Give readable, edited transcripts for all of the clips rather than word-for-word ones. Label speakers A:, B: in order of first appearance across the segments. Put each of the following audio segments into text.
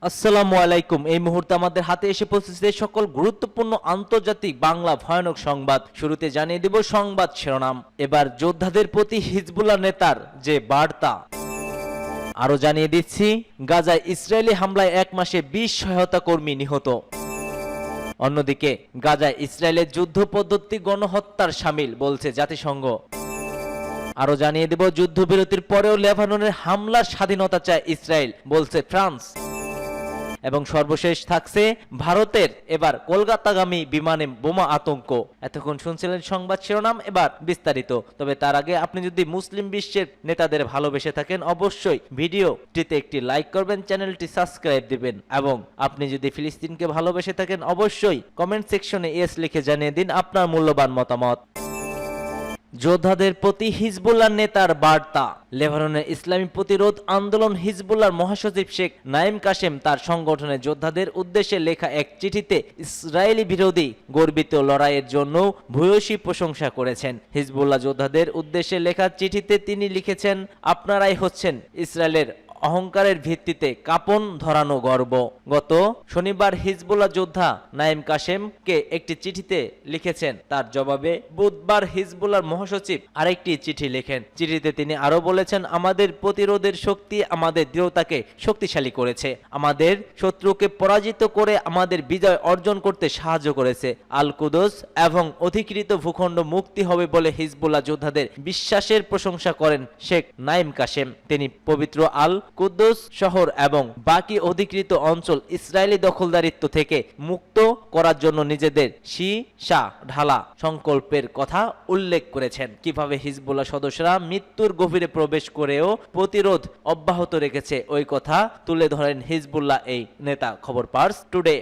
A: আসসালামু আলাইকুম। এই মুহূর্তে আমাদের হাতে এসে পৌঁছেছে সকল গুরুত্বপূর্ণ আন্তর্জাতিক বাংলা ভয়ানক সংবাদ। শুরুতে জানিয়ে দেব সংবাদ শিরোনাম। এবার যোদ্ধাদের প্রতি হিজবুল্লাহ নেতার যে বার্তা। আরো জানিয়ে দিচ্ছি, গাজায় ইসরায়েলি হামলায় 1 মাসে 20 সহায়তা কর্মী নিহত। অন্যদিকে গাজায় ইসরায়েলের যুদ্ধ পদ্ধতি গণহত্যার শামিল বলছে জাতিসংঘ। আরো জানিয়ে দেব, যুদ্ধবিরতির পরেও লেবাননের হামলার স্বাধীনতা চায় ইসরায়েল বলছে ফ্রান্স। এবং সর্বশেষ থাকছে ভারতের এবার কলকাতাগামী বিমানে বোমা আতঙ্ক। এতক্ষণ শুনছিলেন সংবাদ শিরোনাম, এবার বিস্তারিত। তবে তার আগে আপনি যদি মুসলিম বিশ্বের নেতাদের ভালোবেসে থাকেন অবশ্যই ভিডিওটিতে একটি লাইক করবেন, চ্যানেলটি সাবস্ক্রাইব দিবেন এবং আপনি যদি ফিলিস্তিনকে ভালোবেসে থাকেন অবশ্যই কমেন্ট সেকশনে ইয়েস লিখে জানিয়ে দিন আপনার মূল্যবান মতামত। যোদ্ধাদের প্রতি হিজবুল্লাহ নেতার বার্তা। লেবাননের ইসলামী প্রতিরোধ আন্দোলন হিজবুল্লাহর মহাসচিব শেখ নাইম কাশেম তার সংগঠনের যোদ্ধাদের উদ্দেশ্যে লেখা এক চিঠিতে ইসরায়েলি বিরোধী গর্বিত লড়াইয়ের জন্য ভূয়সী প্রশংসা করেছেন। হিজবুল্লাহ যোদ্ধাদের উদ্দেশ্যে লেখা চিঠিতে তিনি লিখেছেন, আপনারাই হচ্ছেন ইসরায়েলের অহংকারের ভিত্তিতে কাঁপন ধরানো গর্ব। গত শনিবার হিজবুল্লাহ যোদ্ধা নাইম কাশেমকে একটি চিঠিতে লিখেছেন। তার জবাবে বুধবার হিজবুল্লাহর মহাসচিব আরেকটি চিঠি লেখেন। চিঠিতে তিনি আরো বলেছেন, আমাদের প্রতিরোধের শক্তি আমাদের দৃঢ়তাকে শক্তিশালী করেছে, আমাদের শত্রুকে পরাজিত করে আমাদের বিজয় অর্জন করতে সাহায্য করেছে। আল কুদস এবং অধিকৃত ভূখণ্ড মুক্তি হবে বলে হিজবুল্লাহ যোদ্ধাদের বিশ্বাসের প্রশংসা করেন শেখ নাইম কাশেম। তিনি পবিত্র আল কুদ্দুস শহর এবং বাকি অধিকৃত অঞ্চল ইসরায়েলি দখলদারিত্ব থেকে মুক্ত করার জন্য নিজেদের সীসা ঢালা সংকল্পের কথা উল্লেখ করেছেন। কিভাবে হিজবুল্লাহ সদস্যরা মৃত্যুর গভীরে প্রবেশ করেও প্রতিরোধ অব্যাহত রেখেছে ওই কথা তুলে ধরেন হিজবুল্লাহ এই নেতা। খবর পার্স টুডে।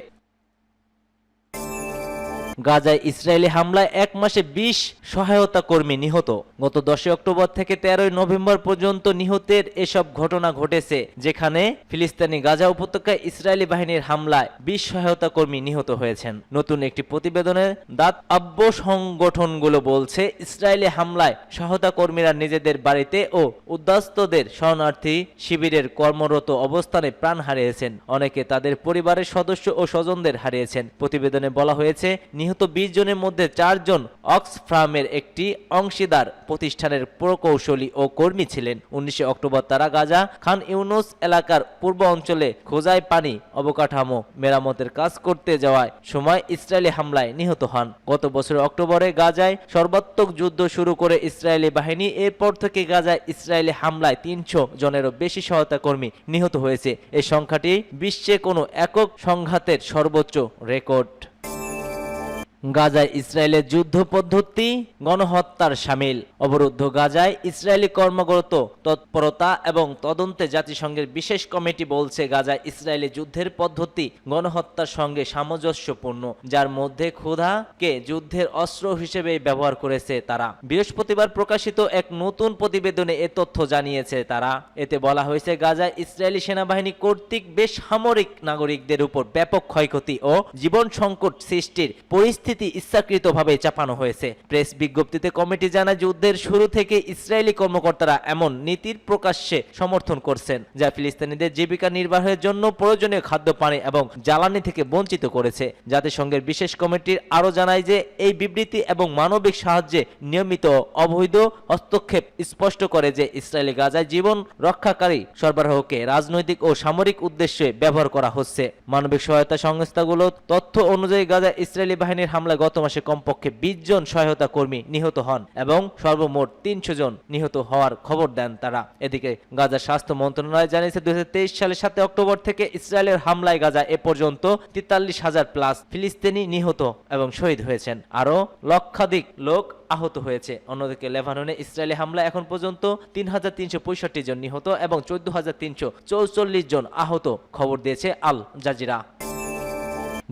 A: গাজায় ইসরায়েলি হামলায় 1 মাসে 20 সহায়তা কর্মী নিহত। গত 10 অক্টোবর থেকে 13 নভেম্বর পর্যন্ত নিহতের এসব ঘটনা ঘটেছে, যেখানে ফিলিস্তিনি গাজা উপত্যকায় ইসরায়েলি বাহিনীর হামলায় 20 সহায়তা কর্মী নিহত হয়েছেন। নতুন একটি প্রতিবেদনে দাতব্য সংগঠনগুলো বলছে, ইসরায়েলি হামলায় সহায়তা কর্মীরা নিজেদের বাড়িতে ও উদ্বাস্তুদের শরণার্থী শিবিরের কর্মরত অবস্থানে প্রাণ হারিয়েছেন। অনেকে তাদের পরিবারের সদস্য ও স্বজনদের হারিয়েছেন। প্রতিবেদনে বলা হয়েছে, নিহত 20 জনের মধ্যে 4 জন অক্সফার্মের একটি অংশীদার প্রতিষ্ঠানের প্রকৌশলী ও কর্মী ছিলেন। 19 অক্টোবর তারা গাজা খান ইউনুস এলাকার পূর্ব অঞ্চলে খোঁজাই পানি অবকাঠামো মেরামতের কাজ করতে যাওয়ার সময় ইসরায়েলি হামলায় নিহত হন। গত বছরের অক্টোবরে গাজায় সর্বাত্মক যুদ্ধ শুরু করে ইসরায়েলি বাহিনী। এরপর থেকে গাজায় ইসরায়েলি হামলায় 300 জনেরও বেশি সহায়তা কর্মী নিহত হয়েছে। এই সংখ্যাটি বিশ্বে কোনো একক সংঘাতের সর্বোচ্চ রেকর্ড। গাজায় ইসরায়েলের যুদ্ধ পদ্ধতি গণহত্যার শামিল। অবরুদ্ধ গাজায় ইসরায়েলি কর্মরত তৎপরতা এবং তদন্তে জাতিসংঘের বিশেষ কমিটি বলছে, গাজায় ইসরায়েলি যুদ্ধের পদ্ধতি গণহত্যার সঙ্গে সামঞ্জস্যপূর্ণ, যার মধ্যে ক্ষুধাকে যুদ্ধের অস্ত্র হিসেবে ব্যবহার করেছে তারা। বৃহস্পতিবার প্রকাশিত এক নতুন প্রতিবেদনে এ তথ্য জানিয়েছে তারা। এতে বলা হয়েছে, গাজায় ইসরায়েলি সেনাবাহিনী কর্তৃক বেসামরিক নাগরিকদের উপর ব্যাপক ক্ষয়ক্ষতি ও জীবন সংকট সৃষ্টির পরিস্থিতি ইচ্ছাকৃতভাবে চাপানো হয়েছে। প্রেস বিজ্ঞপ্তিতে কমিটি জানায়, যুদ্ধের শুরু থেকে ইসরায়েলি কর্মকর্তারা এমন নীতির প্রকাশ্যে সমর্থন করছেন যা ফিলিস্তিনিদের জীবিকা নির্বাহের জন্য প্রয়োজনীয় খাদ্য পানি এবং জ্বালানি থেকে বঞ্চিত করেছে। জাতিসংঘের বিশেষ কমিটি আরও জানায় যে এই বিবৃতি এবং মানবিক সাহায্যে নিয়মিত অবৈধ হস্তক্ষেপ স্পষ্ট করে যে ইসরায়েলি গাজায় জীবন রক্ষাকারী সরবরাহকে রাজনৈতিক ও সামরিক উদ্দেশ্যে ব্যবহার করা হচ্ছে। মানবিক সহায়তা সংস্থাগুলোর তথ্য অনুযায়ী গাজায় ইসরায়েলি বাহিনীর হামলায় গত মাসে কমপক্ষে 20 জন সহায়তা কর্মী নিহত হন এবং সর্বমোট 300 জন নিহত হওয়ার খবর দেন তারা। এদিকে গাজার স্বাস্থ্য মন্ত্রণালয় জানিয়েছে, 2023 সালের 7 অক্টোবর থেকে ইসরায়েলের হামলায় গাজা এ পর্যন্ত 43,000 প্লাস ফিলিস্তিনি নিহত এবং শহীদ হয়েছেন। আরও লক্ষাধিক লোক আহত হয়েছে। অন্যদিকে লেবাননে ইসরায়েলি হামলা এখন পর্যন্ত 3,365 জন নিহত এবং 14,344 জন আহত খবর দিয়েছে আল জাজিরা।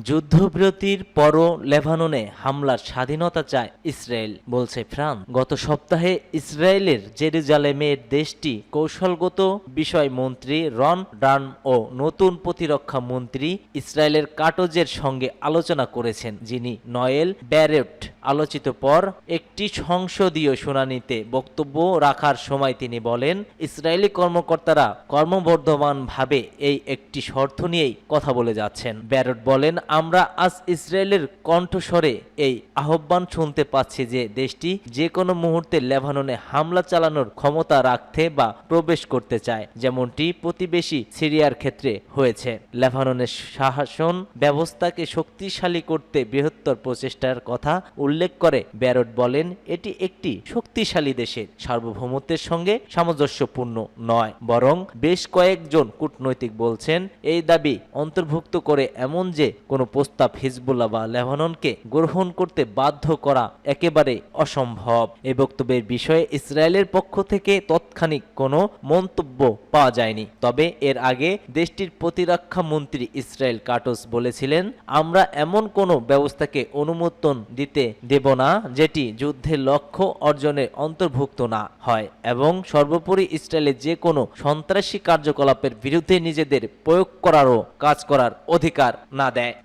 A: যুদ্ধবিরতির পরও লেবাননে হামলার স্বাধীনতা চায় ইসরায়েল বলছে ফ্রান্স। গত সপ্তাহে ইসরায়েলের জেরুজালেমের দেশটি কৌশলগত বিষয় মন্ত্রী রন ডার্ন ও নতুন প্রতিরক্ষা মন্ত্রী ইসরায়েলের কাটজের সঙ্গে আলোচনা করেছেন, যিনি নয়েল ব্যারেট আলোচিত পর একটি সংসদীয় শুনানিতে বক্তব্য রাখার সময় তিনি বলেন, ইসরায়েলি কর্মকর্তারা ক্রমবর্ধমানভাবে এই একটি শর্ত নিয়েই কথা বলে যাচ্ছেন। ব্যারট বলেন, আমরা আজ ইসরায়েলের কণ্ঠস্বরে এই আহ্বান শুনতে পাচ্ছি যে দেশটি যে কোনো মুহূর্তে লেবাননে হামলা চালানোর ক্ষমতা রাখতে বা প্রবেশ করতে চায়, যেমনটি প্রতিবেশী সিরিয়ার ক্ষেত্রে হয়েছে। লেবাননের শাসন ব্যবস্থাকে শক্তিশালী করতে বৃহত্তর প্রচেষ্টার কথা উল্লেখ করে ব্যারট বলেন, এটি একটি শক্তিশালী দেশের সার্বভৌমত্বের সঙ্গে সামঞ্জস্যপূর্ণ নয়, বরং বেশ কয়েকজন কূটনৈতিক বলছেন এই দাবি অন্তর্ভুক্ত করে এমন যে কোনো প্রস্তাব হিজবুল্লাহ বা লেবাননকে গ্রহণ করতে বাধ্য করা একেবারে অসম্ভব। এই বক্তব্যের বিষয়ে ইসরায়েলের পক্ষ থেকে তৎক্ষণিক কোনো মন্তব্য পাওয়া যায়নি। তবে এর আগে দেশটির প্রতিরক্ষা মন্ত্রী ইসরায়েল কাটস বলেছিলেন, আমরা এমন কোনো ব্যবস্থাকে অনুমোদন দিতে দেব না যেটি যুদ্ধের লক্ষ্য অর্জনের অন্তর্ভুক্ত না হয় এবং সর্বোপরি ইসরায়েলের যে কোনো সন্ত্রাসী কার্যকলাপের বিরুদ্ধে নিজেদের প্রয়োগ করারও কাজ করার অধিকার না দেয়।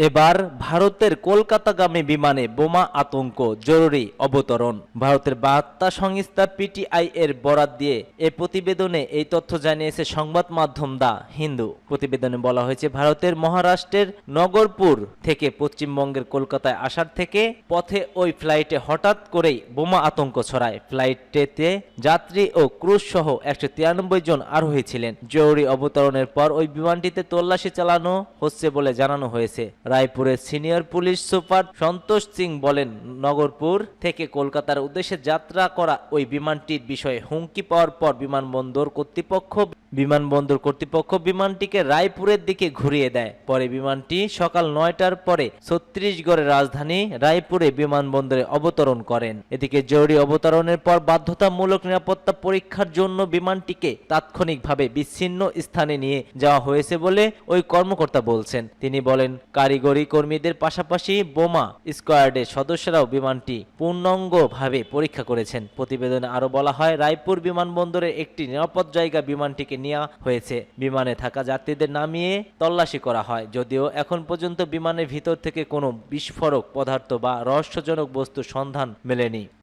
A: এবার ভারতের কলকাতাগামী বিমানে বোমা আতঙ্ক, জরুরি অবতরণ। ভারতের বার্তা সংস্থা পিটিআই এর বরাত দিয়ে এ প্রতিবেদনে এই তথ্য জানিয়েছে সংবাদ মাধ্যম দা হিন্দু। প্রতিবেদনে বলা হয়েছে, ভারতের মহারাষ্ট্রের নগরপুর থেকে পশ্চিমবঙ্গের কলকাতায় আসার থেকে পথে ওই ফ্লাইটে হঠাৎ করেই বোমা আতঙ্ক ছড়ায়। ফ্লাইটেতে যাত্রী ও ক্রুজ সহ 193 জন আরোহী ছিলেন। জরুরি অবতরণের পর ওই বিমানটিতে তল্লাশি চালানো হচ্ছে বলে জানানো হয়েছে। রায়পুরের সিনিয়র পুলিশ সুপার সন্তোষ সিং বলেন, নগরপুর থেকে কলকাতার উদ্দেশ্যে যাত্রা করা ওই বিমানটির বিষয়ে হুমকি পাওয়ার পর বিমানবন্দর কর্তৃপক্ষ বিমানটিকে রায়পুরের দিকে ঘুরিয়ে দেয়। পরে বিমানটি সকাল 9টার পরে ছত্তিশগড়ের রাজধানী রায়পুরে বিমানবন্দরে অবতরণ করেন। এদিকে জরুরি অবতরণের পর বাধ্যতামূলক নিরাপত্তা পরীক্ষার জন্য বিমানটিকে তাৎক্ষণিকভাবে বিচ্ছিন্ন স্থানে নিয়ে যাওয়া হয়েছে বলে ওই কর্মকর্তা বলছেন। তিনি বলেন, কারিগরি কর্মীদের পাশাপাশি বোমা স্কোয়াডের সদস্যরাও বিমানটি পূর্ণাঙ্গভাবে পরীক্ষা করেছেন। প্রতিবেদনে আরো বলা হয়, রায়পুর বিমানবন্দরের একটি নিরাপদ জায়গা বিমানটিকে নেওয়া হয়েছে। বিমানে থাকা যাত্রীদের নামিয়ে তল্লাশি করা হয়। যদিও এখন পর্যন্ত বিমানের ভিতর থেকে কোনো বিস্ফোরক পদার্থ বা রহস্যজনক বস্তুর সন্ধান মেলেনি।